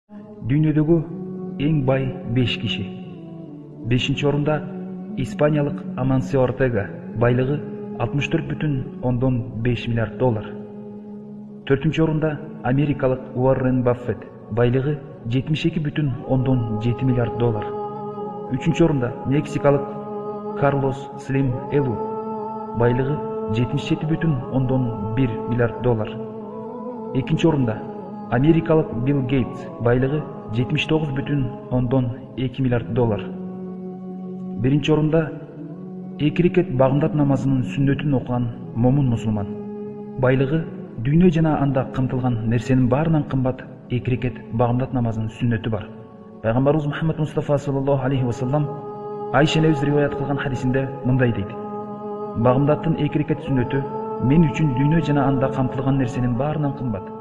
Дүйнөдөгү эң бай 5 киши. 5-орунда испаниялык Амансио Ортега, байлыгы 64,5 миллиард доллар. 4-орунда америкалык Уоррен Баффет, байлыгы 72,7 миллиард доллар. 3-орунда мексикалык Карлос Слим Элу, байлыгы 77,1 миллиард доллар. 2-орунда америкалык Билл Гейтс, байлыгы 79,2 миллиард доллар. 1-орунда 2 рекет багымдат намазынын сүннөтүн окуган момун мусулман, байлыгы дүйнө жана анда камтылган нерсенин баарынан кымбат 2 рекет багымдат намазынын сүннөтү бар. Пайгамбарыбыз Мухаммад Мустафа саллаллаху алейхи ва саллам Айша энебиз риваят кылган хадисинде мындай дейт: багымдаттын 2 рекет сүннөтү мен үчүн дүйнө жана анда камтылган нерсенин баарынан кымбат.